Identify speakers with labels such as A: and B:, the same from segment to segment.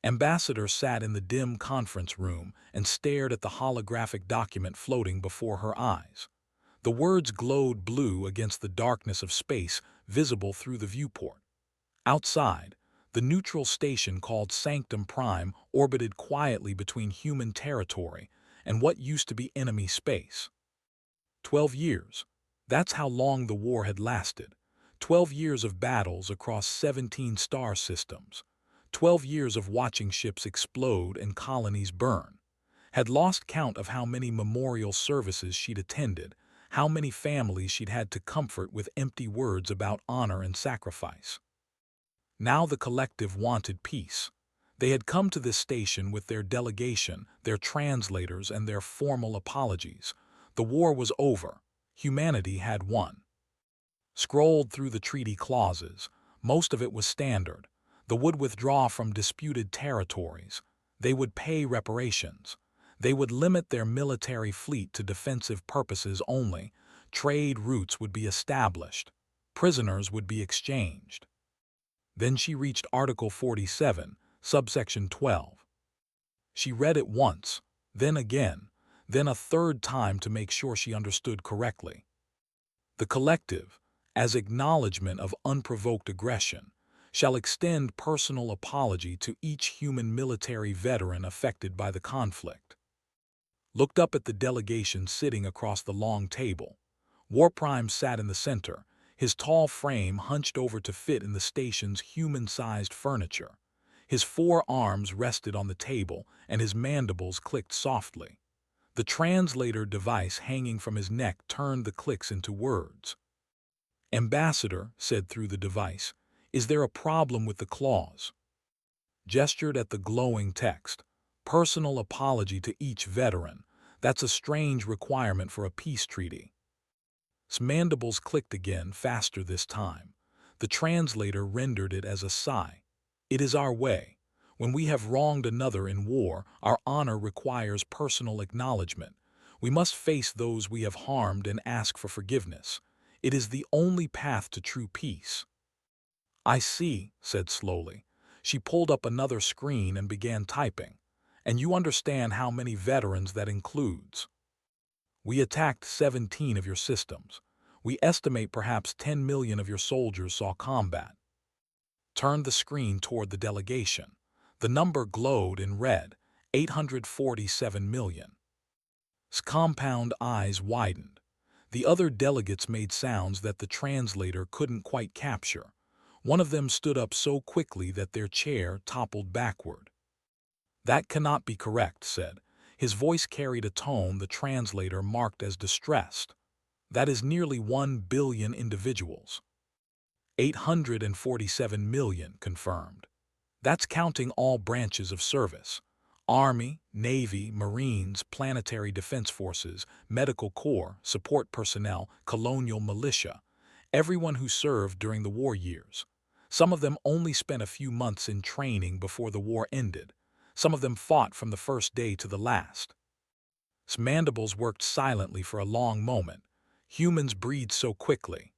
A: Ambassador sat in the dim conference room and stared at the holographic document floating before her eyes. The words glowed blue against the darkness of space visible through the viewport. Outside, the neutral station called Sanctum Prime orbited quietly between human territory and what used to be enemy space. 12 years. That's how long the war had lasted. 12 years of battles across 17 star systems. 12 years of watching ships explode and colonies burn. Had lost count of how many memorial services she'd attended, how many families she'd had to comfort with empty words about honor and sacrifice. Now the collective wanted peace. They had come to this station with their delegation, their translators, and their formal apologies. The war was over. Humanity had won. Scrolled through the treaty clauses, most of it was standard. They would withdraw from disputed territories. They would pay reparations. They would limit their military fleet to defensive purposes only. Trade routes would be established. Prisoners would be exchanged. Then she reached Article 47, subsection 12. She read it once, then again, then a third time to make sure she understood correctly. The collective, as acknowledgement of unprovoked aggression, shall extend personal apology to each human military veteran affected by the conflict. Looked up at the delegation sitting across the long table. War Prime sat in the center, his tall frame hunched over to fit in the station's human-sized furniture. His 4 arms rested on the table, and his mandibles clicked softly. The translator device hanging from his neck turned the clicks into words. "Ambassador," said through the device, "is there a problem with the clause?" Gestured at the glowing text. "Personal apology to each veteran. That's a strange requirement for a peace treaty." His mandibles clicked again, faster this time. The translator rendered it as a sigh. "It is our way. When we have wronged another in war, our honor requires personal acknowledgement. We must face those we have harmed and ask for forgiveness. It is the only path to true peace." "I see," said slowly. She pulled up another screen and began typing. "And you understand how many veterans that includes?" "We attacked 17 of your systems. We estimate perhaps 10 million of your soldiers saw combat." Turned the screen toward the delegation. The number glowed in red, 847 million. His compound eyes widened. The other delegates made sounds that the translator couldn't quite capture. One of them stood up so quickly that their chair toppled backward. "That cannot be correct," said. His voice carried a tone the translator marked as distressed. "That is nearly 1 billion individuals." 847 million, confirmed. "That's counting all branches of service. Army, Navy, Marines, Planetary Defense Forces, Medical Corps, support personnel, colonial militia. Everyone who served during the war years. Some of them only spent a few months in training before the war ended. Some of them fought from the first day to the last." His mandibles worked silently for a long moment. Humans breed so quickly.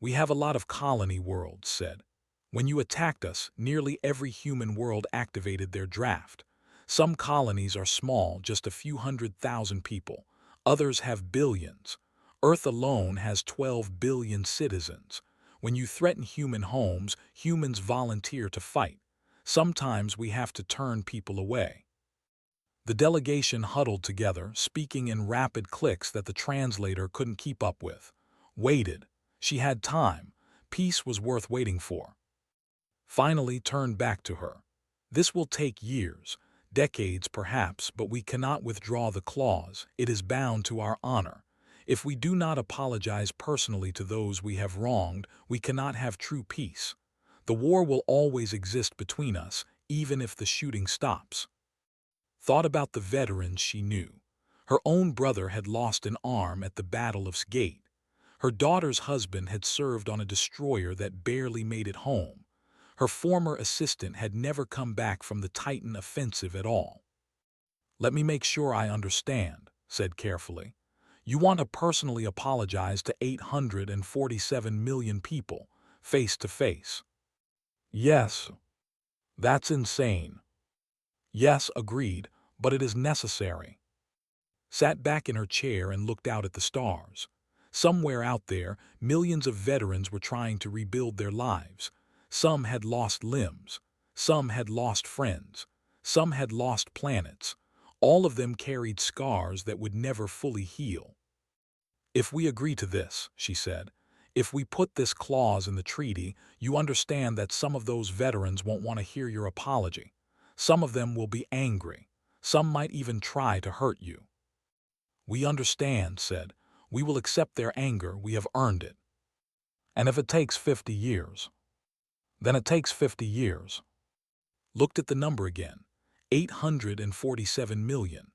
A: "We have a lot of colony worlds," said. "When you attacked us, nearly every human world activated their draft. Some colonies are small, just a few 100,000 people. Others have billions. Earth alone has 12 billion citizens. When you threaten human homes, humans volunteer to fight. Sometimes we have to turn people away." The delegation huddled together, speaking in rapid clicks that the translator couldn't keep up with. Waited. She had time. Peace was worth waiting for. Finally turned back to her. "This will take years, decades perhaps, but we cannot withdraw the clause. It is bound to our honor. If we do not apologize personally to those we have wronged, we cannot have true peace. The war will always exist between us, even if the shooting stops." Thought about the veterans she knew. Her own brother had lost an arm at the Battle of Sgate. Her daughter's husband had served on a destroyer that barely made it home. Her former assistant had never come back from the Titan offensive at all. "Let me make sure I understand," said carefully. "You want to personally apologize to 847 million people, face to face?" "Yes." "That's insane. Yes, agreed, but it is necessary. Sat back in her chair and looked out at the stars. Somewhere out there, millions of veterans were trying to rebuild their lives. Some had lost limbs. Some had lost friends. Some had lost planets. All of them carried scars that would never fully heal. If we agree to this, she said, if we put this clause in the treaty, you understand that some of those veterans won't want to hear your apology. Some of them will be angry. Some might even try to hurt you. We understand, said. We will accept their anger. We have earned it. And if it takes 50 years, then it takes 50 years. Looked at the number again. 847 million.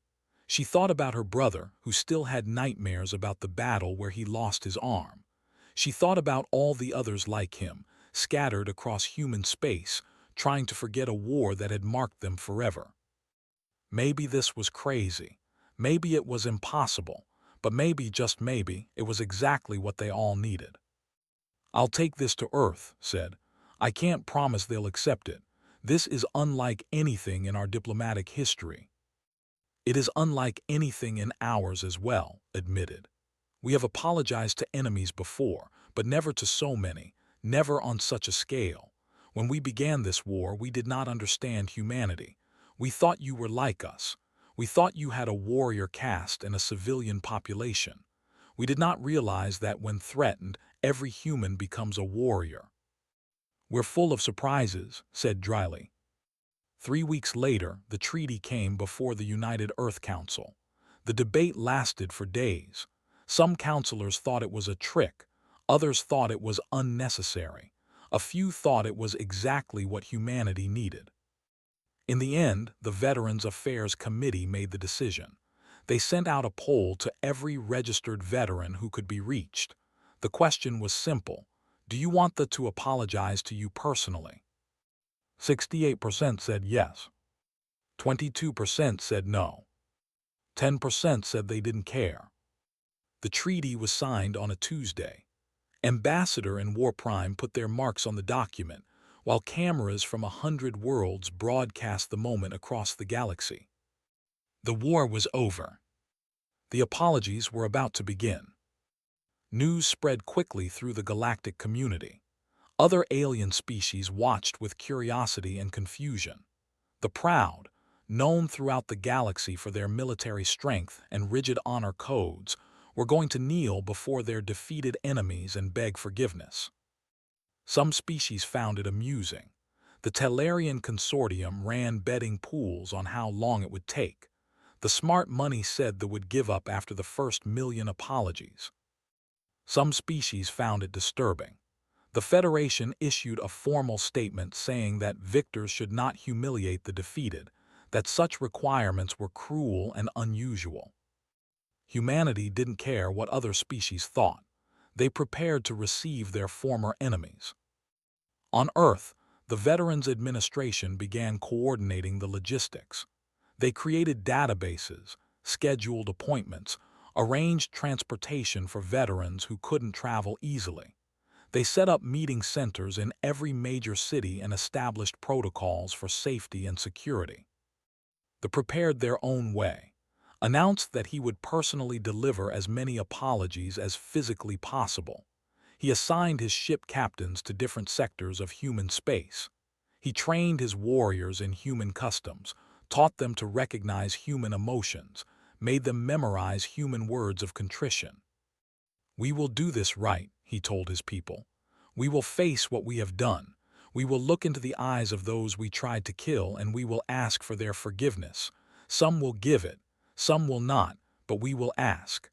A: She thought about her brother, who still had nightmares about the battle where he lost his arm. She thought about all the others like him, scattered across human space, trying to forget a war that had marked them forever. Maybe this was crazy. Maybe it was impossible. But maybe, just maybe, it was exactly what they all needed. I'll take this to Earth, said. I can't promise they'll accept it. This is unlike anything in our diplomatic history. It is unlike anything in ours as well, admitted. We have apologized to enemies before, but never to so many, never on such a scale. When we began this war, we did not understand humanity. We thought you were like us. We thought you had a warrior caste and a civilian population. We did not realize that when threatened, every human becomes a warrior. We're full of surprises, said dryly. 3 weeks later, the treaty came before the United Earth Council. The debate lasted for days. Some counselors thought it was a trick. Others thought it was unnecessary. A few thought it was exactly what humanity needed. In the end, the Veterans Affairs Committee made the decision. They sent out a poll to every registered veteran who could be reached. The question was simple. Do you want them to apologize to you personally? 68% said yes. 22% said no. 10% said they didn't care. The treaty was signed on a Tuesday. Ambassador and War Prime put their marks on the document, while cameras from 100 worlds broadcast the moment across the galaxy. The war was over. The apologies were about to begin. News spread quickly through the galactic community. Other alien species watched with curiosity and confusion. The proud, known throughout the galaxy for their military strength and rigid honor codes, were going to kneel before their defeated enemies and beg forgiveness. Some species found it amusing. The Tellarian Consortium ran betting pools on how long it would take. The smart money said they would give up after the first million apologies. Some species found it disturbing. The Federation issued a formal statement saying that victors should not humiliate the defeated, that such requirements were cruel and unusual. Humanity didn't care what other species thought. They prepared to receive their former enemies. On Earth, the Veterans Administration began coordinating the logistics. They created databases, scheduled appointments, arranged transportation for veterans who couldn't travel easily. They set up meeting centers in every major city and established protocols for safety and security. They prepared their own way, announced that he would personally deliver as many apologies as physically possible. He assigned his ship captains to different sectors of human space. He trained his warriors in human customs, taught them to recognize human emotions, made them memorize human words of contrition. We will do this right, he told his people. We will face what we have done. We will look into the eyes of those we tried to kill, and we will ask for their forgiveness. Some will give it, some will not, but we will ask.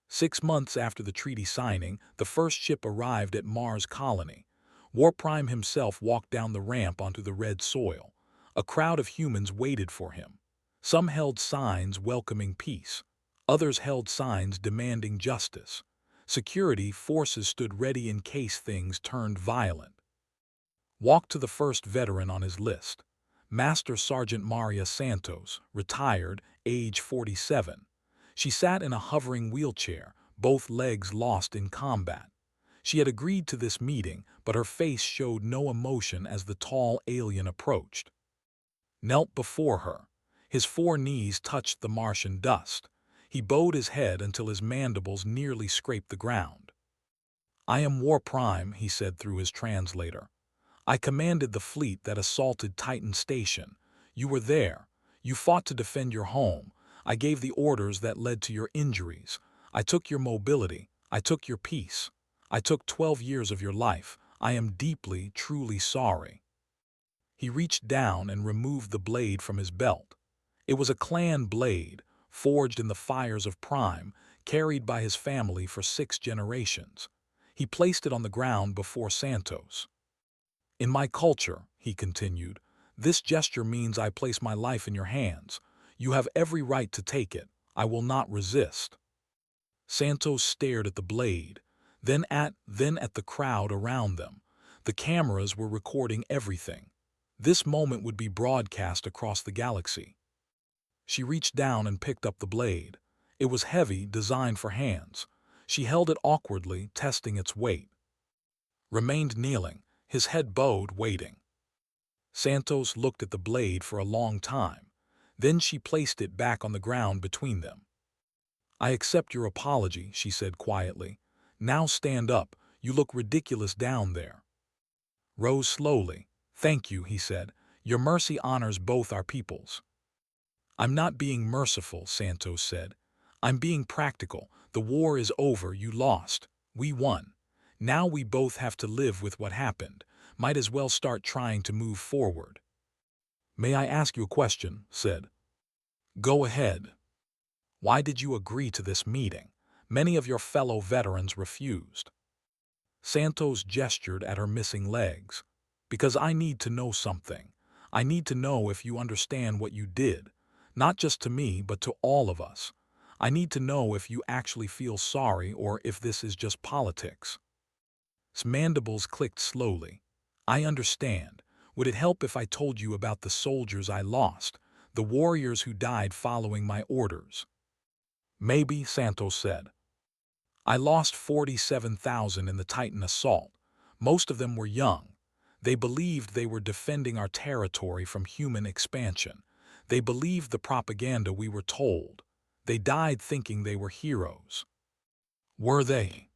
A: 6 months after the treaty signing, the first ship arrived at Mars Colony. War Prime himself walked down the ramp onto the red soil. A crowd of humans waited for him. Some held signs welcoming peace. Others held signs demanding justice. Security forces stood ready in case things turned violent. Walked to the first veteran on his list. Master Sergeant Maria Santos, retired, age 47. She sat in a hovering wheelchair, both legs lost in combat. She had agreed to this meeting, but her face showed no emotion as the tall alien approached. knelt before her. His 4 knees touched the Martian dust. He bowed his head until his mandibles nearly scraped the ground. "I am War Prime," he said through his translator. "I commanded the fleet that assaulted Titan Station. You were there. You fought to defend your home. I gave the orders that led to your injuries. I took your mobility. I took your peace. I took 12 years of your life. I am deeply, truly sorry." He reached down and removed the blade from his belt. It was a clan blade, forged in the fires of Prime, carried by his family for 6 generations. He placed it on the ground before Santos. "In my culture," he continued, "this gesture means I place my life in your hands. You have every right to take it. I will not resist." Santos stared at the blade, then at the crowd around them. The cameras were recording everything. This moment would be broadcast across the galaxy. She reached down and picked up the blade. It was heavy, designed for hands. She held it awkwardly, testing its weight. Remained kneeling, his head bowed, waiting. Santos looked at the blade for a long time. Then she placed it back on the ground between them. "I accept your apology," she said quietly. "Now stand up. You look ridiculous down there." Rose slowly. "Thank you," he said. "Your mercy honors both our peoples." "I'm not being merciful," Santos said. "I'm being practical. The war is over. You lost. We won. Now we both have to live with what happened. Might as well start trying to move forward." "May I ask you a question?" said. "Go ahead." "Why did you agree to this meeting? Many of your fellow veterans refused." Santos gestured at her missing legs. "Because I need to know something. I need to know if you understand what you did. Not just to me, but to all of us. I need to know if you actually feel sorry or if this is just politics." His mandibles clicked slowly. "I understand. Would it help if I told you about the soldiers I lost, the warriors who died following my orders?" "Maybe," Santos said. "I lost 47,000 in the Titan assault. Most of them were young. They believed they were defending our territory from human expansion. They believed the propaganda we were told. They died thinking they were heroes." "Were they?"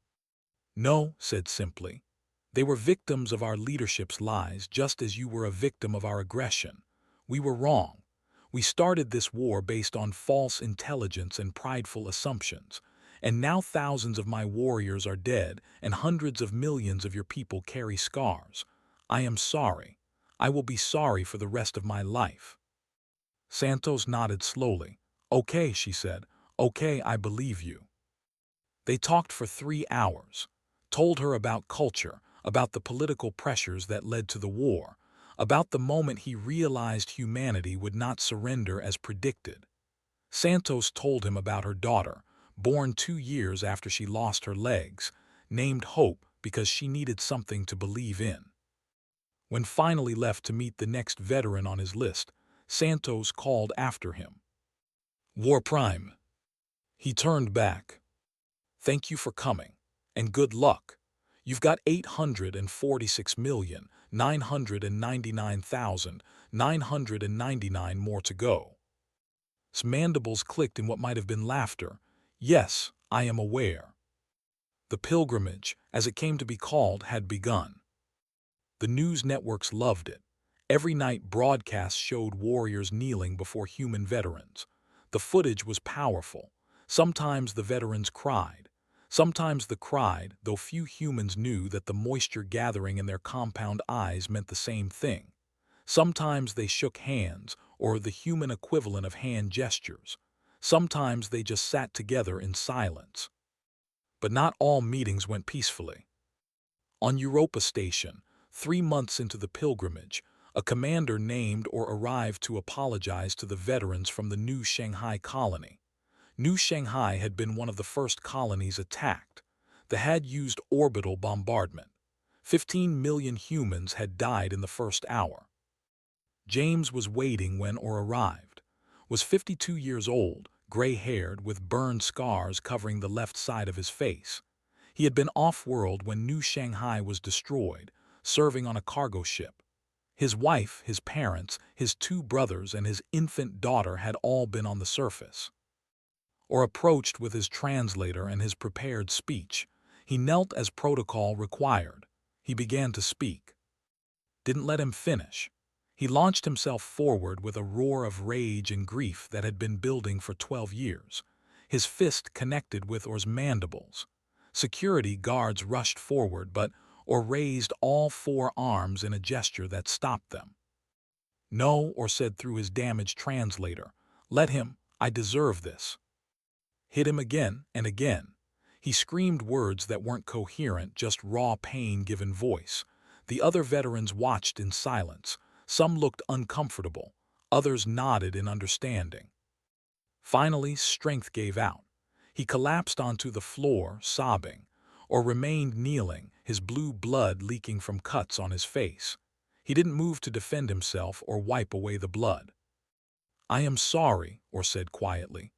A: "No," said simply. "They were victims of our leadership's lies, just as you were a victim of our aggression. We were wrong. We started this war based on false intelligence and prideful assumptions. And now thousands of my warriors are dead, and hundreds of millions of your people carry scars. I am sorry. I will be sorry for the rest of my life." Santos nodded slowly. "Okay," she said. "Okay, I believe you." They talked for 3 hours. Told her about culture, about the political pressures that led to the war, about the moment he realized humanity would not surrender as predicted. Santos told him about her daughter, born 2 years after she lost her legs, named Hope because she needed something to believe in. When finally left to meet the next veteran on his list, Santos called after him. "War Prime." He turned back. "Thank you for coming, and good luck. You've got 846,999,999 more to go." His mandibles clicked in what might have been laughter. "Yes, I am aware." The pilgrimage, as it came to be called, had begun. The news networks loved it. Every night broadcasts showed warriors kneeling before human veterans. The footage was powerful. Sometimes the veterans cried. Sometimes they cried, though few humans knew that the moisture gathering in their compound eyes meant the same thing. Sometimes they shook hands, or the human equivalent of hand gestures. Sometimes they just sat together in silence. But not all meetings went peacefully. On Europa Station, 3 months into the pilgrimage, a commander named or arrived to apologize to the veterans from the New Shanghai colony. New Shanghai had been one of the first colonies attacked. They had used orbital bombardment. 15 million humans had died in the first hour. James was waiting when or arrived. Was 52 years old, gray-haired, with burned scars covering the left side of his face. He had been off-world when New Shanghai was destroyed, serving on a cargo ship. His wife, his parents, his two brothers, and his infant daughter had all been on the surface. Or approached with his translator and his prepared speech. He knelt as protocol required. He began to speak. Didn't let him finish. He launched himself forward with a roar of rage and grief that had been building for 12 years. His fist connected with Or's mandibles. Security guards rushed forward, but Or raised all four arms in a gesture that stopped them. No, Or said through his damaged translator. Let him, I deserve this. Hit him again and again. He screamed words that weren't coherent, just raw pain given voice. The other veterans watched in silence. Some looked uncomfortable. Others nodded in understanding. Finally, strength gave out. He collapsed onto the floor, sobbing, Or remained kneeling, his blue blood leaking from cuts on his face. He didn't move to defend himself or wipe away the blood. I am sorry, Or said quietly.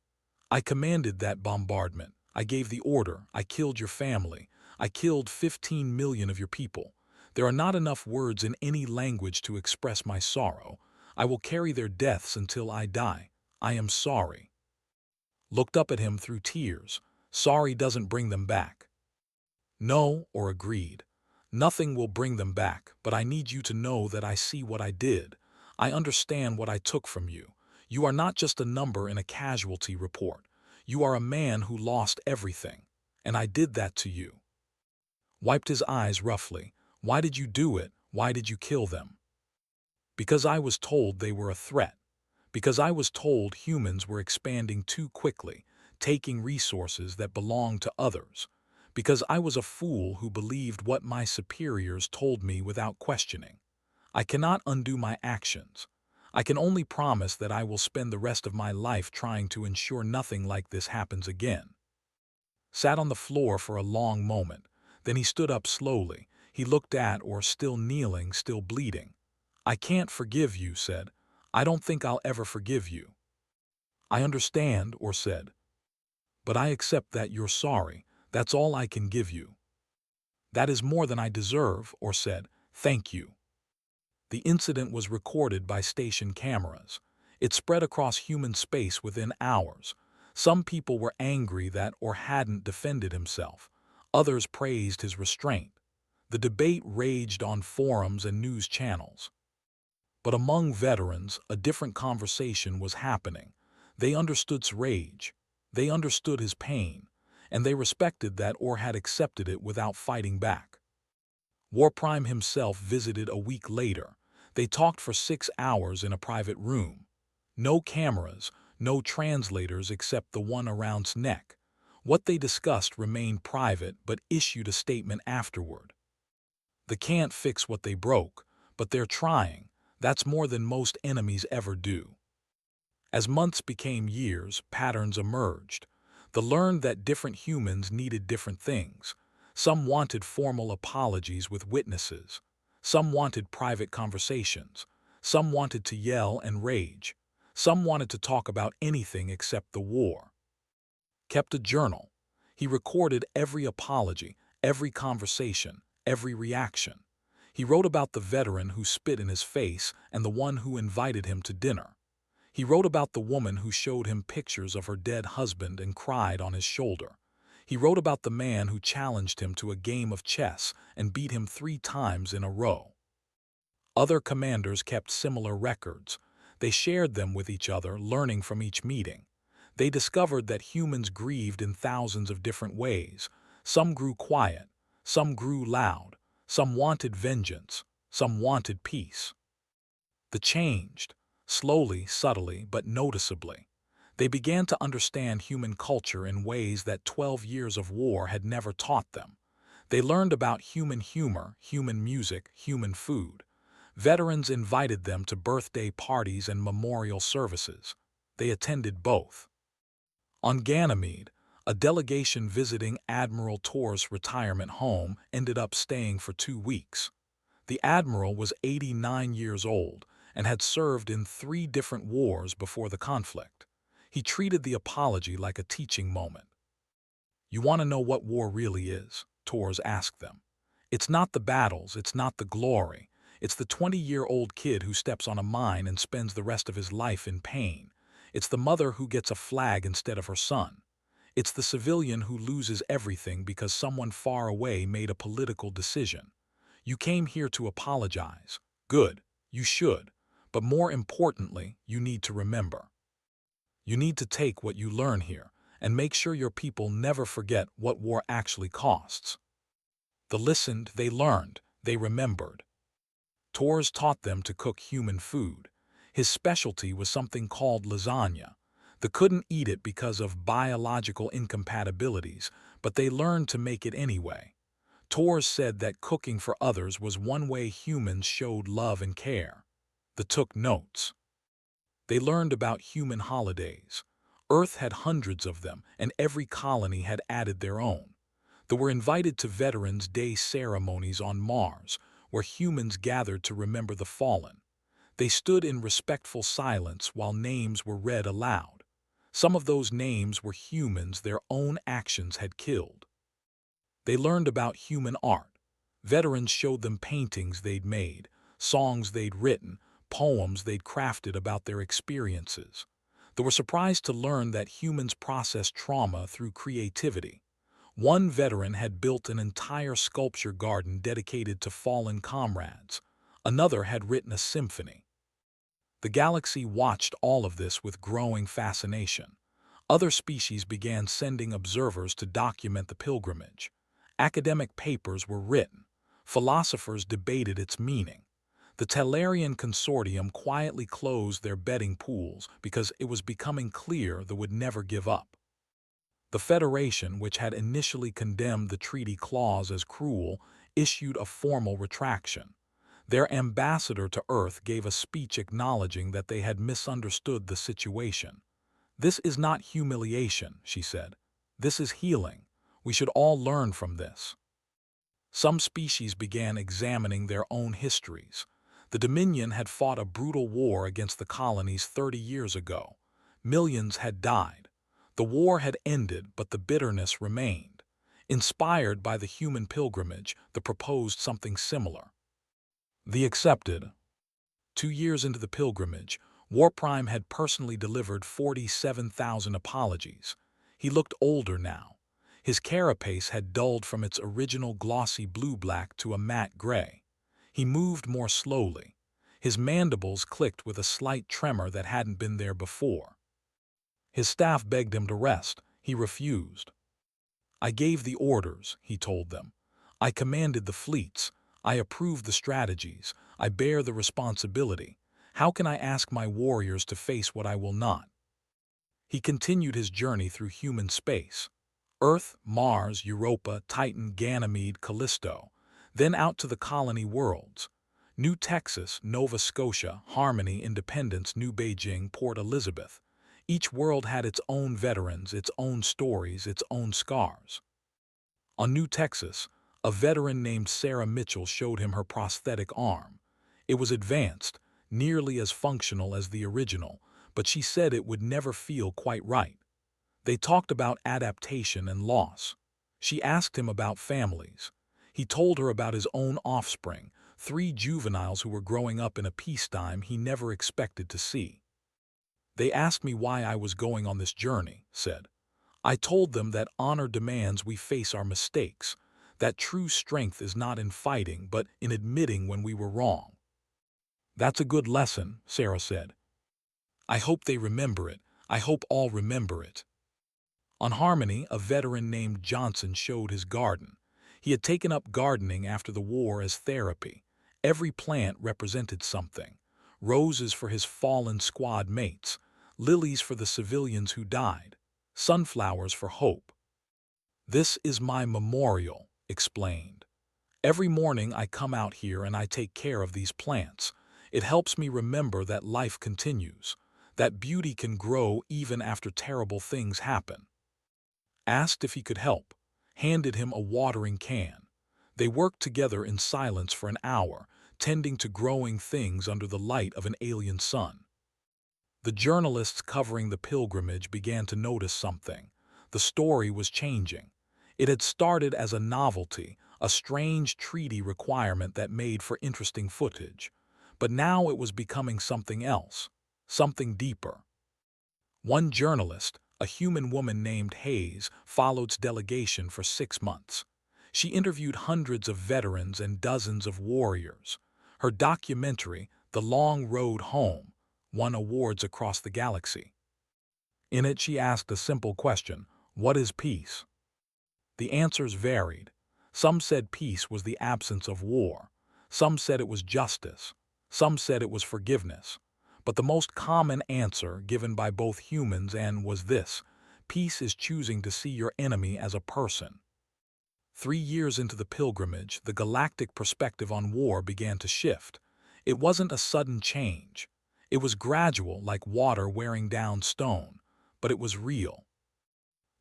A: I commanded that bombardment. I gave the order. I killed your family. I killed 15 million of your people. There are not enough words in any language to express my sorrow. I will carry their deaths until I die. I am sorry. Looked up at him through tears. Sorry doesn't bring them back. No, Or agreed. Nothing will bring them back, but I need you to know that I see what I did. I understand what I took from you. You are not just a number in a casualty report. You are a man who lost everything, and I did that to you. Wiped his eyes roughly. Why did you do it? Why did you kill them? Because I was told they were a threat. Because I was told humans were expanding too quickly, taking resources that belonged to others. Because I was a fool who believed what my superiors told me without questioning. I cannot undo my actions. I can only promise that I will spend the rest of my life trying to ensure nothing like this happens again. Sat on the floor for a long moment. Then he stood up slowly. He looked at Or, still kneeling, still bleeding. I can't forgive you, said. I don't think I'll ever forgive you. I understand, Or said. But I accept that you're sorry. That's all I can give you. That is more than I deserve, Or said. Thank you. The incident was recorded by station cameras. It spread across human space within hours. Some people were angry that Or hadn't defended himself. Others praised his restraint. The debate raged on forums and news channels. But among veterans, a different conversation was happening. They understood his rage. They understood his pain. And they respected that Or had accepted it without fighting back. War Prime himself visited a week later. They talked for 6 hours in a private room. No cameras, no translators except the one around his neck. What they discussed remained private but issued a statement afterward. They can't fix what they broke, but they're trying. That's more than most enemies ever do. As months became years, patterns emerged. They learned that different humans needed different things. Some wanted formal apologies with witnesses. Some wanted private conversations. Some wanted to yell and rage. Some wanted to talk about anything except the war. Kept a journal. He recorded every apology, every conversation, every reaction. He wrote about the veteran who spit in his face and the one who invited him to dinner. He wrote about the woman who showed him pictures of her dead husband and cried on his shoulder. He wrote about the man who challenged him to a game of chess and beat him 3 times in a row. Other commanders kept similar records. They shared them with each other, learning from each meeting. They discovered that humans grieved in thousands of different ways. Some grew quiet, some grew loud, some wanted vengeance, some wanted peace. They changed. Slowly, subtly, but noticeably. They began to understand human culture in ways that 12 years of war had never taught them. They learned about human humor, human music, human food. Veterans invited them to birthday parties and memorial services. They attended both. On Ganymede, a delegation visiting Admiral Tor's retirement home ended up staying for 2 weeks. The admiral was 89 years old and had served in 3 different wars before the conflict. He treated the apology like a teaching moment. You want to know what war really is? Torres asked them. It's not the battles, it's not the glory. It's the 20-year-old kid who steps on a mine and spends the rest of his life in pain. It's the mother who gets a flag instead of her son. It's the civilian who loses everything because someone far away made a political decision. You came here to apologize. Good, you should. But more importantly, you need to remember. You need to take what you learn here and make sure your people never forget what war actually costs. They listened, they learned, they remembered. Tors taught them to cook human food. His specialty was something called lasagna. They couldn't eat it because of biological incompatibilities, but they learned to make it anyway. Tors said that cooking for others was one way humans showed love and care. They took notes. They learned about human holidays. Earth had hundreds of them, and every colony had added their own. They were invited to Veterans Day ceremonies on Mars, where humans gathered to remember the fallen. They stood in respectful silence while names were read aloud. Some of those names were humans their own actions had killed. They learned about human art. Veterans showed them paintings they'd made, songs they'd written, poems they'd crafted about their experiences. They were surprised to learn that humans process trauma through creativity. One veteran had built an entire sculpture garden dedicated to fallen comrades. Another had written a symphony. The galaxy watched all of this with growing fascination. Other species began sending observers to document the pilgrimage. Academic papers were written. Philosophers debated its meaning. The Tellarian Consortium quietly closed their betting pools because it was becoming clear they would never give up. The Federation, which had initially condemned the treaty clause as cruel, issued a formal retraction. Their ambassador to Earth gave a speech acknowledging that they had misunderstood the situation. "This is not humiliation," she said. "This is healing. We should all learn from this." Some species began examining their own histories. The Dominion had fought a brutal war against the colonies 30 years ago. Millions had died. The war had ended, but the bitterness remained. Inspired by the human pilgrimage, they proposed something similar. They accepted. 2 years into the pilgrimage, Warprime had personally delivered 47,000 apologies. He looked older now. His carapace had dulled from its original glossy blue-black to a matte gray. He moved more slowly. His mandibles clicked with a slight tremor that hadn't been there before. His staff begged him to rest. He refused. "I gave the orders," he told them. "I commanded the fleets. I approved the strategies. I bear the responsibility. How can I ask my warriors to face what I will not?" He continued his journey through human space. Earth, Mars, Europa, Titan, Ganymede, Callisto, then out to the colony worlds. New Texas, Nova Scotia, Harmony, Independence, New Beijing, Port Elizabeth. Each world had its own veterans, its own stories, its own scars. On New Texas, a veteran named Sarah Mitchell showed him her prosthetic arm. It was advanced, nearly as functional as the original, but she said it would never feel quite right. They talked about adaptation and loss. She asked him about families. He told her about his own offspring, 3 juveniles who were growing up in a peacetime he never expected to see. "They asked me why I was going on this journey," said. "I told them that honor demands we face our mistakes, that true strength is not in fighting but in admitting when we were wrong." "That's a good lesson," Sarah said. "I hope they remember it. I hope all remember it." On Harmony, a veteran named Johnson showed his garden. He had taken up gardening after the war as therapy. Every plant represented something. Roses for his fallen squad mates, lilies for the civilians who died, sunflowers for hope. "This is my memorial," explained. "Every morning I come out here and I take care of these plants. It helps me remember that life continues, that beauty can grow even after terrible things happen." Asked if he could help, handed him a watering can. They worked together in silence for an hour, tending to growing things under the light of an alien sun. The journalists covering the pilgrimage began to notice something. The story was changing. It had started as a novelty, a strange treaty requirement that made for interesting footage. But now it was becoming something else, something deeper. One journalist, a human woman named Hayes, followed delegation for 6 months. She interviewed hundreds of veterans and dozens of warriors. Her documentary, The Long Road Home, won awards across the galaxy. In it, she asked a simple question: what is peace? The answers varied. Some said peace was the absence of war. Some said it was justice. Some said it was forgiveness. But the most common answer given by both humans and was this: peace is choosing to see your enemy as a person. 3 years into the pilgrimage, the galactic perspective on war began to shift. It wasn't a sudden change. It was gradual, like water wearing down stone, but it was real.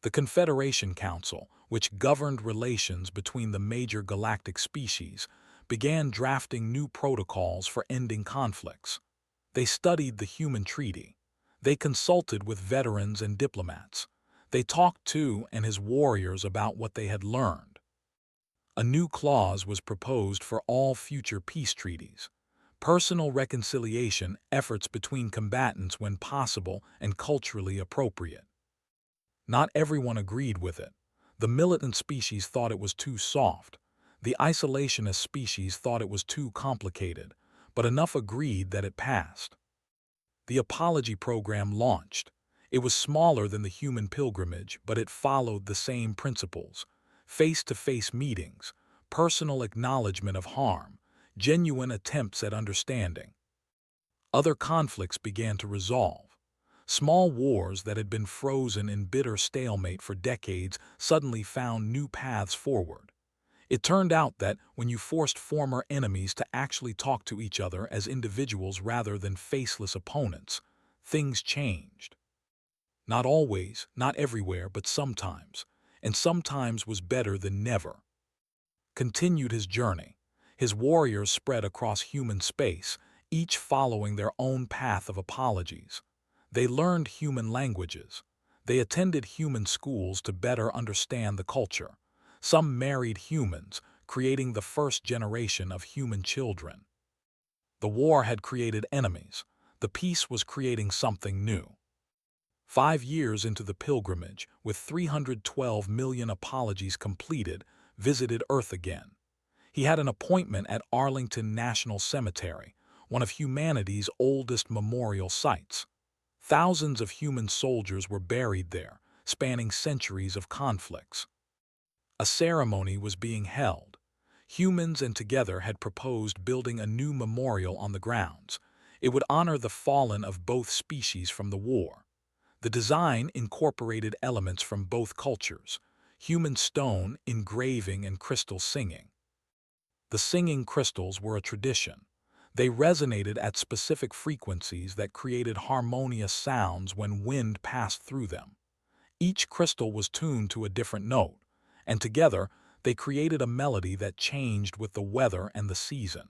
A: The Confederation Council, which governed relations between the major galactic species, began drafting new protocols for ending conflicts. They studied the human treaty. They consulted with veterans and diplomats. They talked to and his warriors about what they had learned. A new clause was proposed for all future peace treaties: personal reconciliation efforts between combatants when possible and culturally appropriate. Not everyone agreed with it. The militant species thought it was too soft. The isolationist species thought it was too complicated, but enough agreed that it passed. The apology program launched. It was smaller than the human pilgrimage, but it followed the same principles: face-to-face meetings, personal acknowledgement of harm, genuine attempts at understanding. Other conflicts began to resolve. Small wars that had been frozen in bitter stalemate for decades suddenly found new paths forward. It turned out that when you forced former enemies to actually talk to each other as individuals rather than faceless opponents, things changed. Not always, not everywhere, but sometimes, and sometimes was better than never. Continued his journey. His warriors spread across human space, each following their own path of apologies. They learned human languages. They attended human schools to better understand the culture. Some married humans, creating the first generation of human children. The war had created enemies. The peace was creating something new. 5 years into the pilgrimage, with 312 million apologies completed, visited Earth again. He had an appointment at Arlington National Cemetery, one of humanity's oldest memorial sites. Thousands of human soldiers were buried there, spanning centuries of conflicts. A ceremony was being held. Humans and Together had proposed building a new memorial on the grounds. It would honor the fallen of both species from the war. The design incorporated elements from both cultures: human stone, engraving, and crystal singing. The singing crystals were a tradition. They resonated at specific frequencies that created harmonious sounds when wind passed through them. Each crystal was tuned to a different note, and together they created a melody that changed with the weather and the season.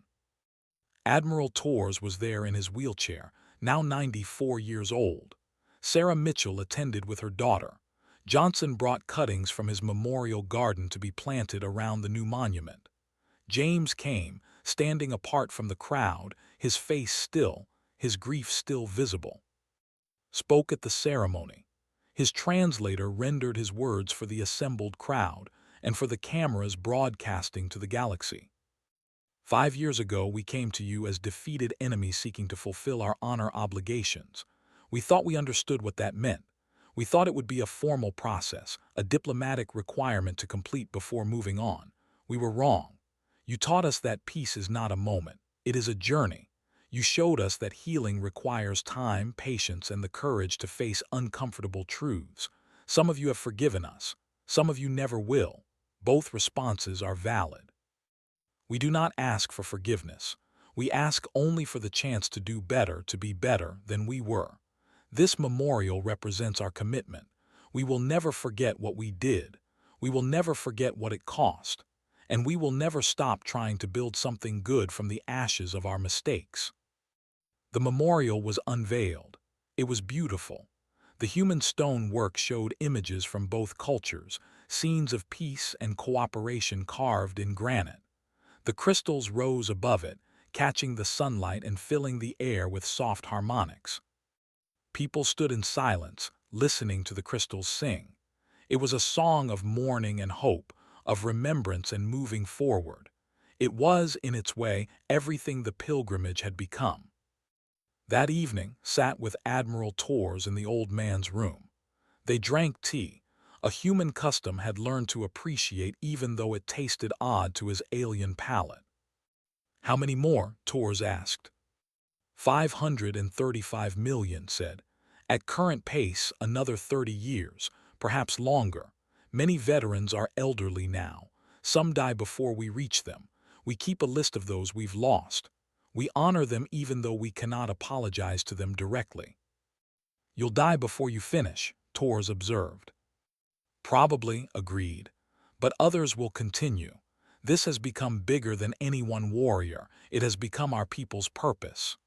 A: Admiral Torres was there in his wheelchair, now 94 years old. Sarah Mitchell attended with her daughter. Johnson brought cuttings from his memorial garden to be planted around the new monument. James came, standing apart from the crowd, his face still, his grief still visible. Spoke at the ceremony. His translator rendered his words for the assembled crowd and for the cameras broadcasting to the galaxy. 5 years ago, we came to you as defeated enemies seeking to fulfill our honor obligations. We thought we understood what that meant. We thought it would be a formal process, a diplomatic requirement to complete before moving on. We were wrong. You taught us that peace is not a moment. It is a journey. You showed us that healing requires time, patience, and the courage to face uncomfortable truths. Some of you have forgiven us. Some of you never will. Both responses are valid. We do not ask for forgiveness. We ask only for the chance to do better, to be better than we were. This memorial represents our commitment. We will never forget what we did. We will never forget what it cost. And we will never stop trying to build something good from the ashes of our mistakes. The memorial was unveiled. It was beautiful. The human stone work showed images from both cultures, scenes of peace and cooperation carved in granite. The crystals rose above it, catching the sunlight and filling the air with soft harmonics. People stood in silence, listening to the crystals sing. It was a song of mourning and hope, of remembrance and moving forward. It was, in its way, everything the pilgrimage had become. That evening, sat with Admiral Tors in the old man's room. They drank tea, a human custom had learned to appreciate even though it tasted odd to his alien palate. "How many more?" Tors asked. 535 million, said. "At current pace, another 30 years, perhaps longer. Many veterans are elderly now. Some die before we reach them. We keep a list of those we've lost. We honor them even though we cannot apologize to them directly." "You'll die before you finish," Tors observed. "Probably," agreed. "But others will continue. This has become bigger than any one warrior. It has become our people's purpose."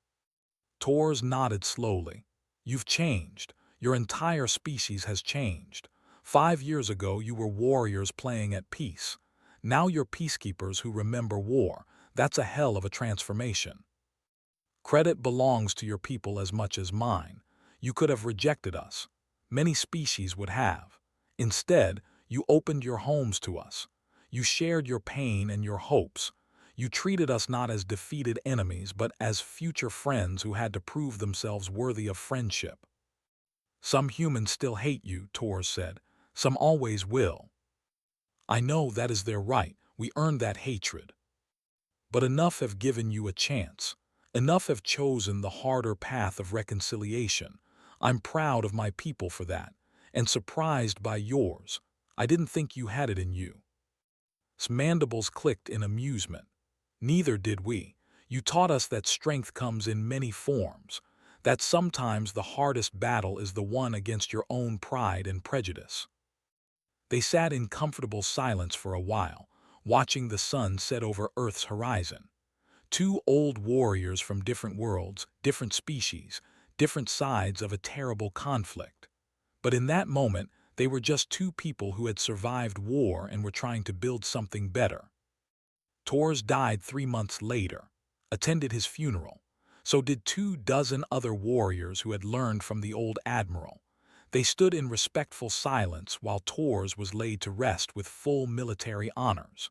A: Tors nodded slowly. "You've changed. Your entire species has changed. 5 years ago you were warriors playing at peace. Now you're peacekeepers who remember war. That's a hell of a transformation. Credit belongs to your people as much as mine. You could have rejected us. Many species would have. Instead, you opened your homes to us. You shared your pain and your hopes. You treated us not as defeated enemies, but as future friends who had to prove themselves worthy of friendship." "Some humans still hate you," Tors said. "Some always will. I know that is their right. We earned that hatred. But enough have given you a chance. Enough have chosen the harder path of reconciliation. I'm proud of my people for that, and surprised by yours. I didn't think you had it in you." His mandibles clicked in amusement. "Neither did we. You taught us that strength comes in many forms, that sometimes the hardest battle is the one against your own pride and prejudice." They sat in comfortable silence for a while, watching the sun set over Earth's horizon. Two old warriors from different worlds, different species, different sides of a terrible conflict. But in that moment, they were just two people who had survived war and were trying to build something better. Tors died 3 months later, attended his funeral. So did 24 other warriors who had learned from the old admiral. They stood in respectful silence while Tors was laid to rest with full military honors.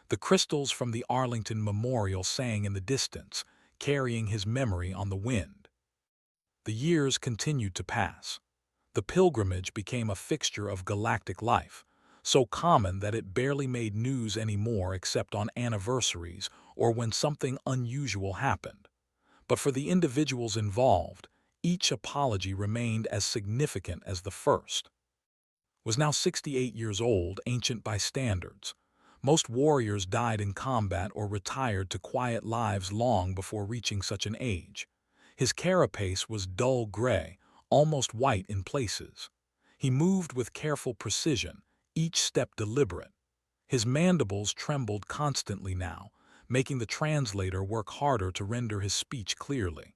A: The crystals from the Arlington Memorial sang in the distance, carrying his memory on the wind. The years continued to pass. The pilgrimage became a fixture of galactic life, so common that it barely made news anymore except on anniversaries or when something unusual happened. But for the individuals involved, each apology remained as significant as the first. Was now 68 years old, ancient by standards. Most warriors died in combat or retired to quiet lives long before reaching such an age. His carapace was dull gray, almost white in places. He moved with careful precision, each step deliberate. His mandibles trembled constantly now, making the translator work harder to render his speech clearly.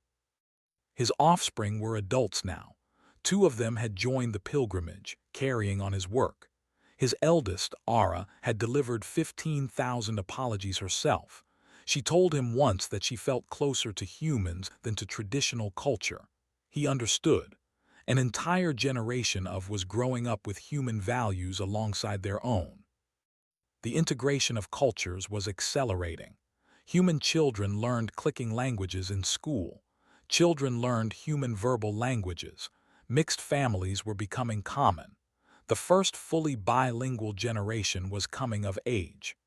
A: His offspring were adults now. 2 of them had joined the pilgrimage, carrying on his work. His eldest, Ara, had delivered 15,000 apologies herself. She told him once that she felt closer to humans than to traditional culture. He understood. An entire generation was growing up with human values alongside their own. The integration of cultures was accelerating. Human children learned clicking languages in school. Children learned human verbal languages. Mixed families were becoming common. The first fully bilingual generation was coming of age.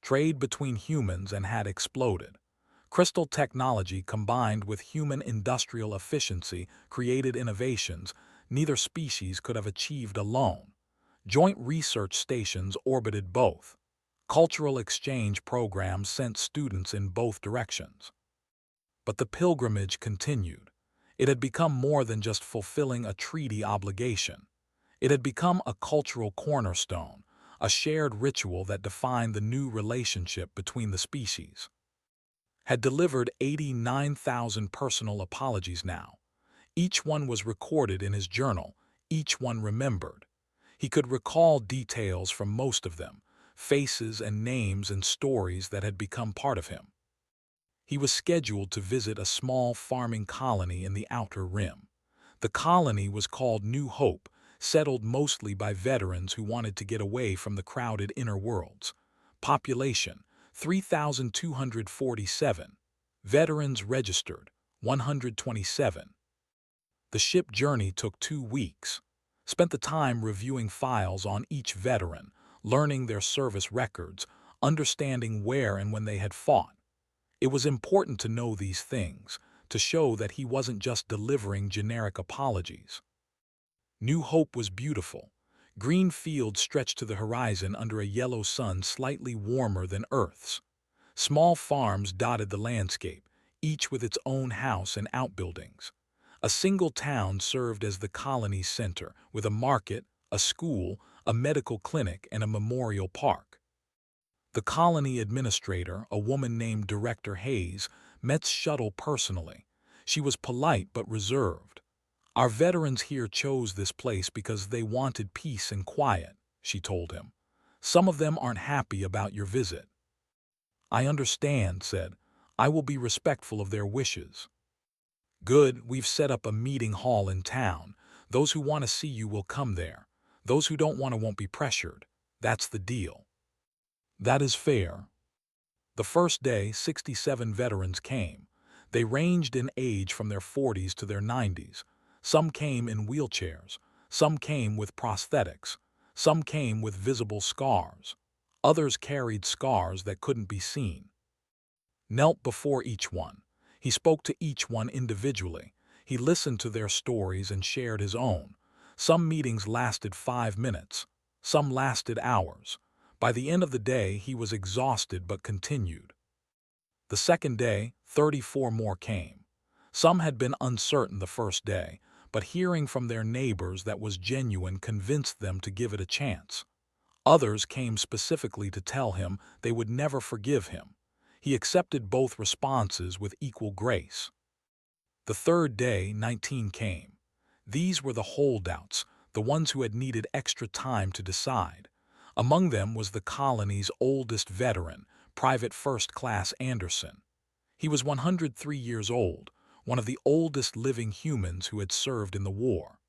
A: Trade between humans had exploded. Crystal technology combined with human industrial efficiency created innovations neither species could have achieved alone. Joint research stations orbited both. Cultural exchange programs sent students in both directions. But the pilgrimage continued. It had become more than just fulfilling a treaty obligation. It had become a cultural cornerstone, a shared ritual that defined the new relationship between the species. Had delivered 89,000 personal apologies now. Each one was recorded in his journal, each one remembered. He could recall details from most of them, faces and names and stories that had become part of him. He was scheduled to visit a small farming colony in the Outer Rim. The colony was called New Hope, settled mostly by veterans who wanted to get away from the crowded inner worlds. Population, 3,247. Veterans registered, 127. The ship journey took 2 weeks. Spent the time reviewing files on each veteran, learning their service records, understanding where and when they had fought. It was important to know these things, to show that he wasn't just delivering generic apologies. New Hope was beautiful. Green fields stretched to the horizon under a yellow sun slightly warmer than Earth's. Small farms dotted the landscape, each with its own house and outbuildings. A single town served as the colony's center, with a market, a school, a medical clinic, and a memorial park. The colony administrator, a woman named Director Hayes, met Shuttle personally. She was polite but reserved. "Our veterans here chose this place because they wanted peace and quiet," she told him. "Some of them aren't happy about your visit." "I understand," said. "I will be respectful of their wishes." "Good, we've set up a meeting hall in town. Those who want to see you will come there. Those who don't want to won't be pressured. That's the deal." "That is fair." The first day, 67 veterans came. They ranged in age from their 40s to their 90s. Some came in wheelchairs. Some came with prosthetics. Some came with visible scars. Others carried scars that couldn't be seen. Knelt before each one. He spoke to each one individually. He listened to their stories and shared his own. Some meetings lasted 5 minutes. Some lasted hours. By the end of the day, he was exhausted but continued. The second day, 34 more came. Some had been uncertain the first day, but hearing from their neighbors that was genuine convinced them to give it a chance. Others came specifically to tell him they would never forgive him. He accepted both responses with equal grace. The third day, 19 came. These were the holdouts, the ones who had needed extra time to decide. Among them was the colony's oldest veteran, Private First Class Anderson. He was 103 years old, one of the oldest living humans who had served in the war.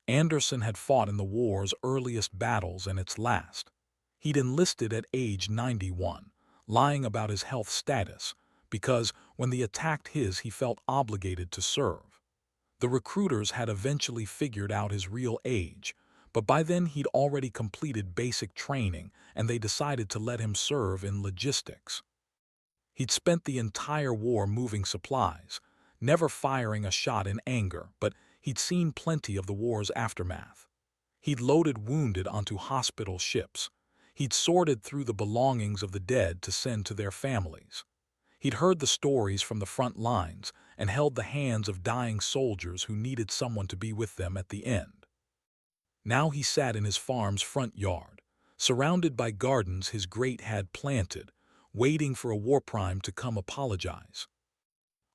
A: Anderson had fought in the war's earliest battles and its last. He'd enlisted at age 91, lying about his health status, because when the attacked he felt obligated to serve. The recruiters had eventually figured out his real age, but by then he'd already completed basic training and they decided to let him serve in logistics. He'd spent the entire war moving supplies, never firing a shot in anger, but he'd seen plenty of the war's aftermath. He'd loaded wounded onto hospital ships. He'd sorted through the belongings of the dead to send to their families. He'd heard the stories from the front lines and held the hands of dying soldiers who needed someone to be with them at the end. Now he sat in his farm's front yard, surrounded by gardens his great had planted, waiting for a war prime to come apologize.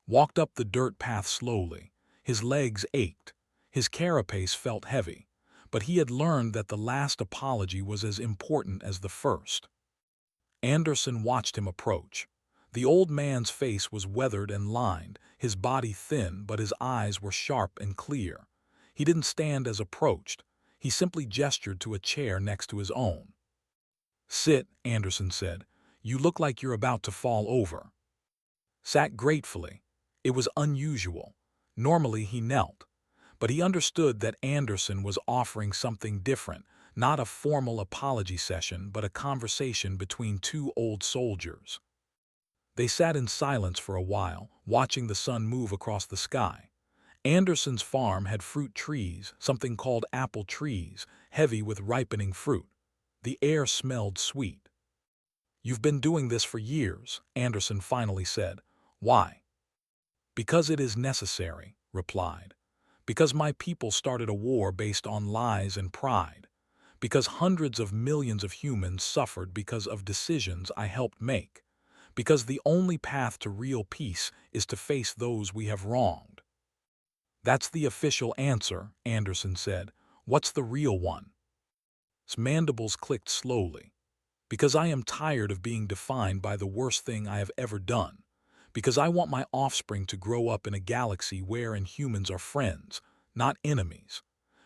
A: Walked up the dirt path slowly. His legs ached. His carapace felt heavy. But he had learned that the last apology was as important as the first. Anderson watched him approach. The old man's face was weathered and lined, his body thin, but his eyes were sharp and clear. He didn't stand as approached. He simply gestured to a chair next to his own. "Sit," Anderson said. "You look like you're about to fall over." Sat gratefully. It was unusual. Normally he knelt. But he understood that Anderson was offering something different, not a formal apology session, but a conversation between two old soldiers. They sat in silence for a while, watching the sun move across the sky. Anderson's farm had fruit trees, something called apple trees, heavy with ripening fruit. The air smelled sweet. "You've been doing this for years," Anderson finally said. "Why?" "Because it is necessary," replied. "Because my people started a war based on lies and pride. Because hundreds of millions of humans suffered because of decisions I helped make. Because the only path to real peace is to face those we have wronged." That's the official answer, Anderson said. What's the real one? His mandibles clicked slowly. Because I am tired of being defined by the worst thing I have ever done. Because I want my offspring to grow up in a galaxy wherein humans are friends, not enemies.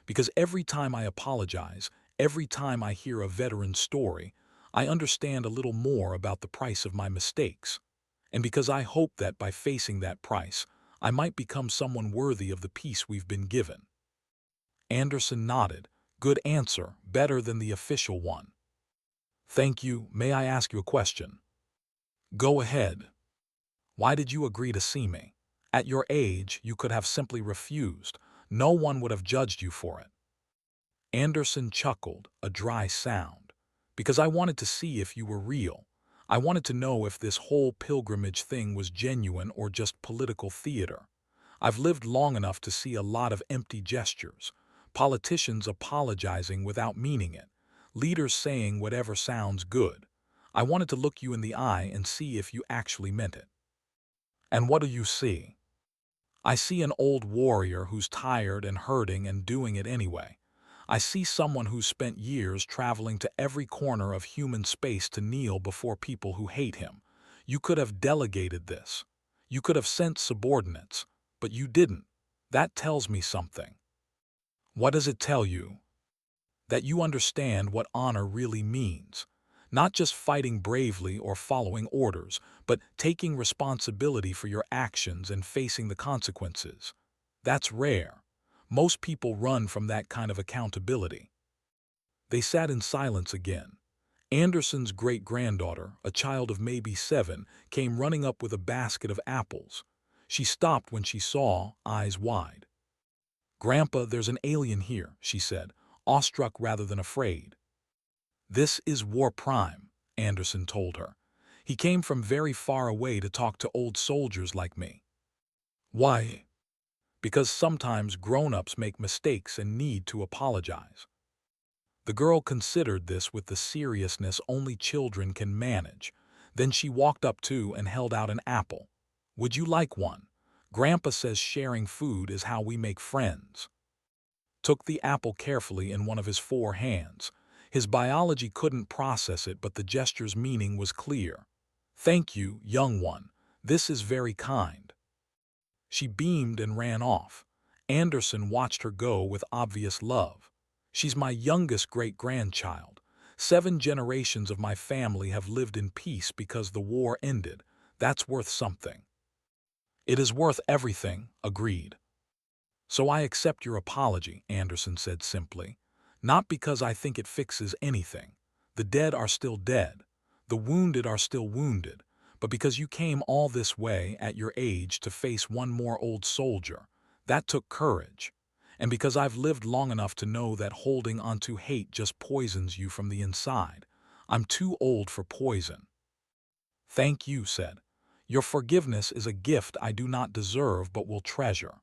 A: Because every time I apologize, every time I hear a veteran's story, I understand a little more about the price of my mistakes. And because I hope that by facing that price, I might become someone worthy of the peace we've been given. Anderson nodded. Good answer, better than the official one. Thank you. May I ask you a question? Go ahead. Why did you agree to see me? At your age, you could have simply refused. No one would have judged you for it. Anderson chuckled, a dry sound. Because I wanted to see if you were real. I wanted to know if this whole pilgrimage thing was genuine or just political theater. I've lived long enough to see a lot of empty gestures. Politicians apologizing without meaning it. Leaders saying whatever sounds good. I wanted to look you in the eye and see if you actually meant it. And what do you see? I see an old warrior who's tired and hurting and doing it anyway. I see someone who's spent years traveling to every corner of human space to kneel before people who hate him. You could have delegated this. You could have sent subordinates, but you didn't. That tells me something. What does it tell you? That you understand what honor really means. Not just fighting bravely or following orders, but taking responsibility for your actions and facing the consequences. That's rare. Most people run from that kind of accountability. They sat in silence again. Anderson's great-granddaughter, a child of maybe 7, came running up with a basket of apples. She stopped when she saw, eyes wide. "Grandpa, there's an alien here," she said, awestruck rather than afraid. "This is War Prime," Anderson told her. "He came from very far away to talk to old soldiers like me." "Why?" "Because sometimes grown-ups make mistakes and need to apologize." The girl considered this with the seriousness only children can manage. Then she walked up to and held out an apple. "Would you like one? Grandpa says sharing food is how we make friends." Took the apple carefully in one of his 4 hands. His biology couldn't process it, but the gesture's meaning was clear. "Thank you, young one. This is very kind." She beamed and ran off. Anderson watched her go with obvious love. "She's my youngest great-grandchild. 7 generations of my family have lived in peace because the war ended. That's worth something." "It is worth everything," agreed. "So I accept your apology," Anderson said simply. "Not because I think it fixes anything. The dead are still dead. The wounded are still wounded. But because you came all this way at your age to face one more old soldier, that took courage. And because I've lived long enough to know that holding onto hate just poisons you from the inside, I'm too old for poison." "Thank you," said. "Your forgiveness is a gift I do not deserve but will treasure."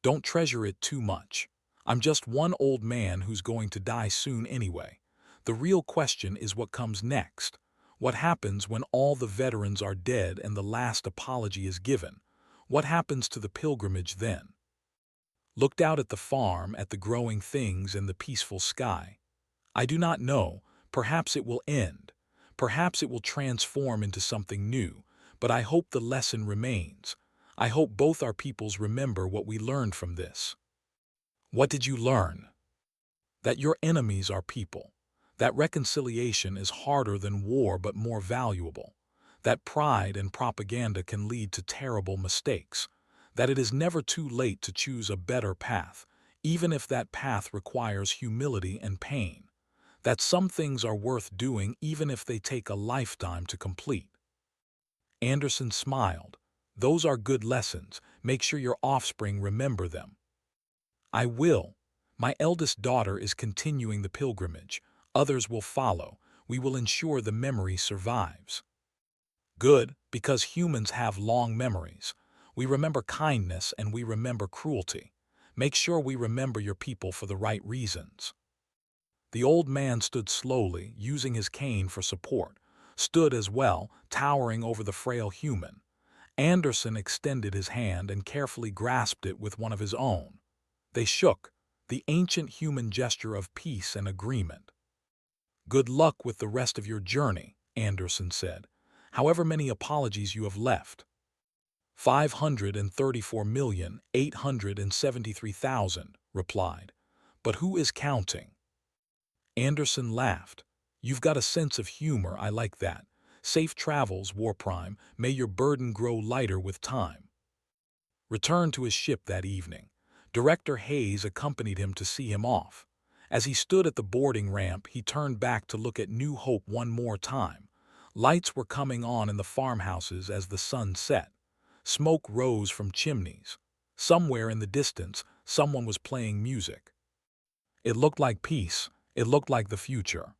A: "Don't treasure it too much. I'm just one old man who's going to die soon anyway. The real question is what comes next. What happens when all the veterans are dead and the last apology is given? What happens to the pilgrimage then?" Looked out at the farm, at the growing things and the peaceful sky. "I do not know. Perhaps it will end. Perhaps it will transform into something new. But I hope the lesson remains. I hope both our peoples remember what we learned from this." "What did you learn?" "That your enemies are people. That reconciliation is harder than war but more valuable. That pride and propaganda can lead to terrible mistakes. That it is never too late to choose a better path, even if that path requires humility and pain. That some things are worth doing even if they take a lifetime to complete." Anderson smiled. "Those are good lessons. Make sure your offspring remember them." "I will. My eldest daughter is continuing the pilgrimage. Others will follow. We will ensure the memory survives." "Good, because humans have long memories. We remember kindness and we remember cruelty. Make sure we remember your people for the right reasons." The old man stood slowly, using his cane for support. Stood as well, towering over the frail human. Anderson extended his hand and carefully grasped it with one of his own. They shook, the ancient human gesture of peace and agreement. "Good luck with the rest of your journey," Anderson said, "however many apologies you have left." 534,873,000, replied. "But who is counting?" Anderson laughed. "You've got a sense of humor, I like that. Safe travels, Warprime. May your burden grow lighter with time." Returned to his ship that evening. Director Hayes accompanied him to see him off. As he stood at the boarding ramp, he turned back to look at New Hope one more time. Lights were coming on in the farmhouses as the sun set. Smoke rose from chimneys. Somewhere in the distance, someone was playing music. It looked like peace. It looked like the future.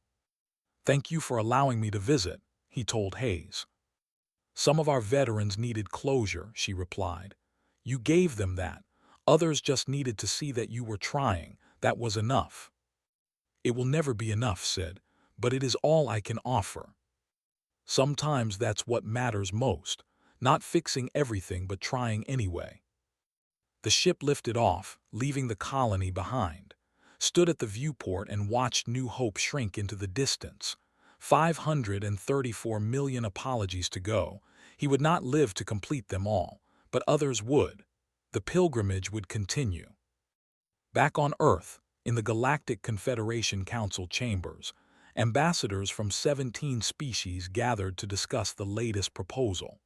A: "Thank you for allowing me to visit," he told Hayes. "Some of our veterans needed closure," she replied. "You gave them that. Others just needed to see that you were trying. That was enough." "It will never be enough," said, "but it is all I can offer." Sometimes that's what matters most, not fixing everything but trying anyway. The ship lifted off, leaving the colony behind, stood at the viewport and watched New Hope shrink into the distance. 534 million apologies to go. He would not live to complete them all, but others would. The pilgrimage would continue. Back on Earth, in the Galactic Confederation Council chambers, ambassadors from 17 species gathered to discuss the latest proposal.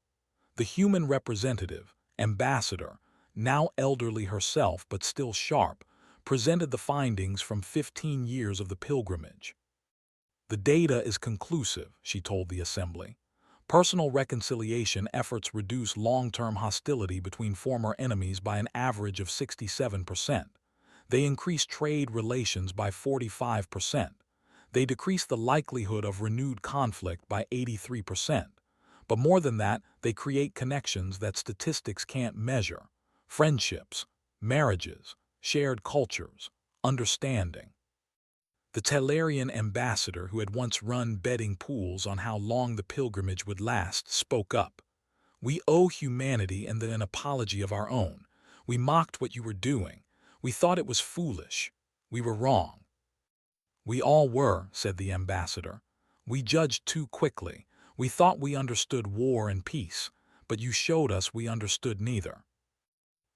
A: The human representative, Ambassador, now elderly herself but still sharp, presented the findings from 15 years of the pilgrimage. "The data is conclusive," she told the assembly. "Personal reconciliation efforts reduce long-term hostility between former enemies by an average of 67%. They increase trade relations by 45%. They decrease the likelihood of renewed conflict by 83%. But more than that, they create connections that statistics can't measure. Friendships, marriages, shared cultures, understanding." The Tellarian ambassador, who had once run betting pools on how long the pilgrimage would last, spoke up. "We owe humanity and then an apology of our own. We mocked what you were doing. We thought it was foolish. We were wrong." "We all were," said the ambassador. "We judged too quickly. We thought we understood war and peace, but you showed us we understood neither."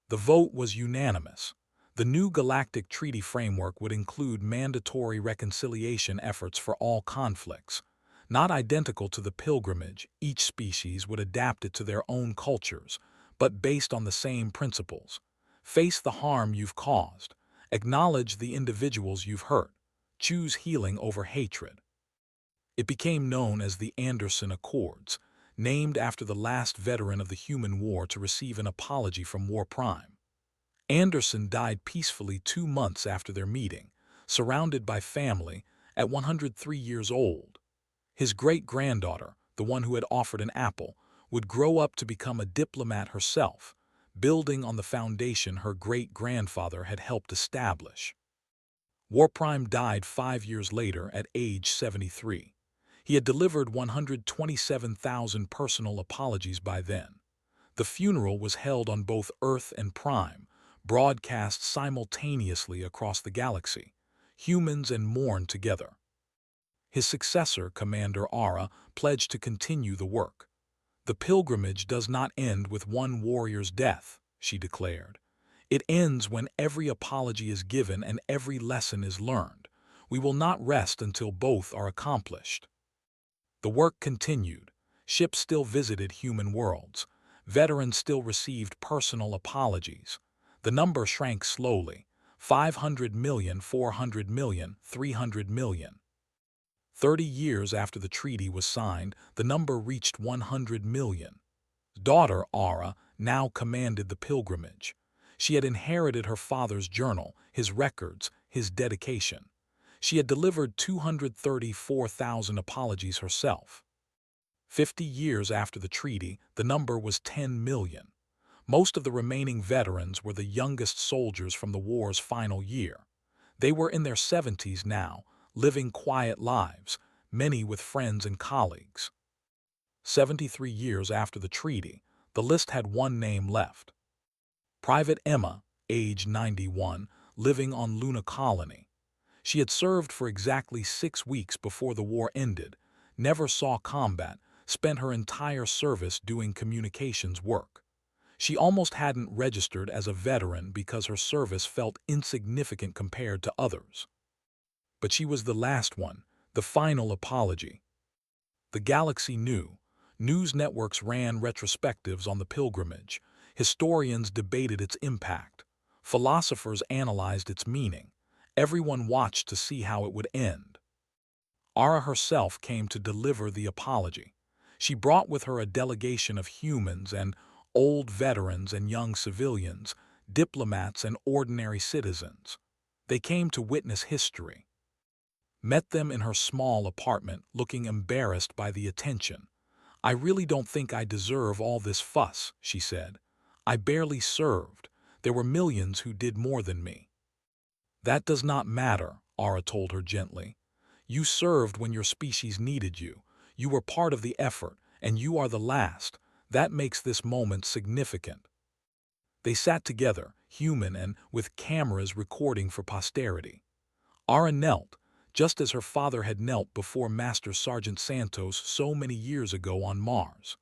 A: The vote was unanimous. The new Galactic Treaty Framework would include mandatory reconciliation efforts for all conflicts. Not identical to the pilgrimage, each species would adapt it to their own cultures, but based on the same principles. Face the harm you've caused. Acknowledge the individuals you've hurt. Choose healing over hatred. It became known as the Anderson Accords, named after the last veteran of the human war to receive an apology from Warprime. Anderson died peacefully 2 months after their meeting, surrounded by family, at 103 years old. His great-granddaughter, the one who had offered an apple, would grow up to become a diplomat herself, building on the foundation her great-grandfather had helped establish. Warprime died 5 years later at age 73. He had delivered 127,000 personal apologies by then. The funeral was held on both Earth and Prime, broadcast simultaneously across the galaxy. Humans and mourned together. His successor, Commander Aura, pledged to continue the work. "The pilgrimage does not end with one warrior's death," she declared. "It ends when every apology is given and every lesson is learned. We will not rest until both are accomplished." The work continued. Ships still visited human worlds. Veterans still received personal apologies. The number shrank slowly. 500 million, 400 million, 300 million. 30 years after the treaty was signed, the number reached 100 million. Daughter Aura now commanded the pilgrimage. She had inherited her father's journal, his records, his dedication. She had delivered 234,000 apologies herself. 50 years after the treaty, the number was 10 million. Most of the remaining veterans were the youngest soldiers from the war's final year. They were in their 70s now, living quiet lives, many with friends and colleagues. 73 years after the treaty, The list had one name left. Private Emma, age 91, living on Luna Colony. She had served for exactly 6 weeks before the war ended, never saw combat, spent her entire service doing communications work. She almost hadn't registered as a veteran because her service felt insignificant compared to others. But she was the last one, the final apology. The galaxy knew. News networks ran retrospectives on the pilgrimage. Historians debated its impact. Philosophers analyzed its meaning. Everyone watched to see how it would end. Ara herself came to deliver the apology. She brought with her a delegation of humans and old veterans and young civilians, diplomats and ordinary citizens. They came to witness history. Met them in her small apartment, looking embarrassed by the attention. "I really don't think I deserve all this fuss," she said. "I barely served. There were millions who did more than me." "That does not matter," Ara told her gently. "You served when your species needed you. You were part of the effort, and you are the last. That makes this moment significant." They sat together, human and with cameras recording for posterity. Ara knelt, just as her father had knelt before Master Sergeant Santos so many years ago on Mars.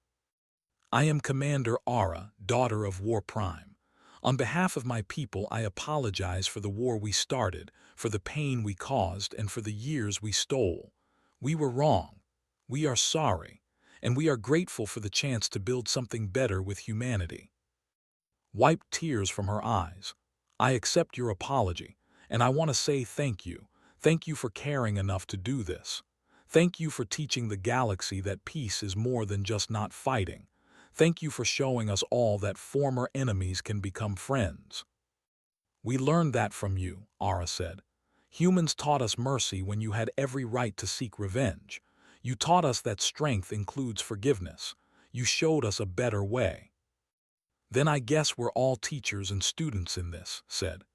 A: "I am Commander Ara, daughter of War Prime. On behalf of my people, I apologize for the war we started, for the pain we caused, and for the years we stole. We were wrong. We are sorry, and we are grateful for the chance to build something better with humanity." Wiped tears from her eyes. "I accept your apology, and I want to say thank you. Thank you for caring enough to do this. Thank you for teaching the galaxy that peace is more than just not fighting. Thank you for showing us all that former enemies can become friends." "We learned that from you," Ara said. "Humans taught us mercy when you had every right to seek revenge. You taught us that strength includes forgiveness. You showed us a better way." "Then I guess we're all teachers and students in this," said.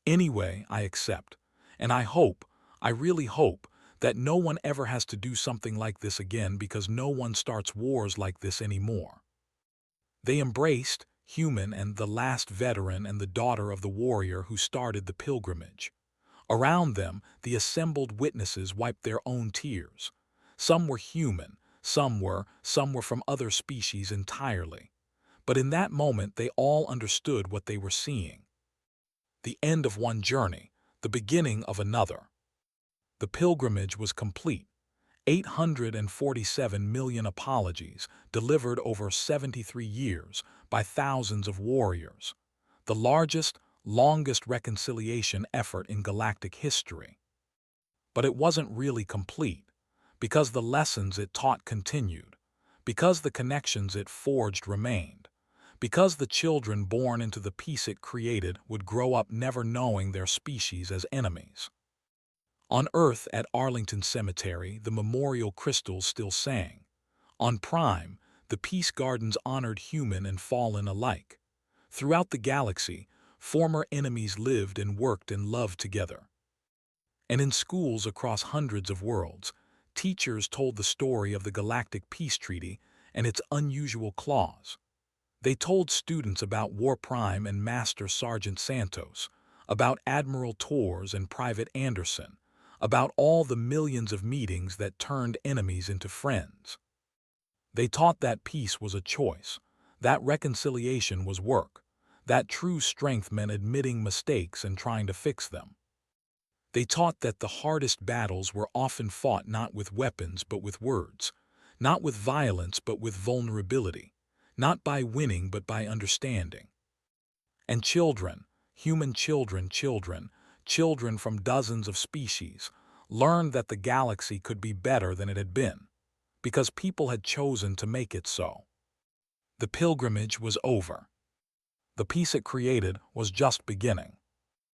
A: "Anyway, I accept. And I really hope, that no one ever has to do something like this again because no one starts wars like this anymore." They embraced, human and the last veteran and the daughter of the warrior who started the pilgrimage. Around them, the assembled witnesses wiped their own tears. Some were human, some were from other species entirely. But in that moment they all understood what they were seeing. The end of one journey, the beginning of another. The pilgrimage was complete. 847 million apologies delivered over 73 years by thousands of warriors. The largest, longest reconciliation effort in galactic history. But it wasn't really complete, because the lessons it taught continued, because the connections it forged remained, because the children born into the peace it created would grow up never knowing their species as enemies. On Earth at Arlington Cemetery, the memorial crystals still sang. On Prime, the Peace Gardens honored human and fallen alike. Throughout the galaxy, former enemies lived and worked and loved together. And in schools across hundreds of worlds, teachers told the story of the Galactic Peace Treaty and its unusual clause. They told students about War Prime and Master Sergeant Santos, about Admiral Torres and Private Anderson, about all the millions of meetings that turned enemies into friends. They taught that peace was a choice, that reconciliation was work, that true strength meant admitting mistakes and trying to fix them. They taught that the hardest battles were often fought not with weapons but with words, not with violence but with vulnerability, not by winning but by understanding. And children, human children from dozens of species, learned that the galaxy could be better than it had been, because people had chosen to make it so. The pilgrimage was over. The peace it created was just beginning.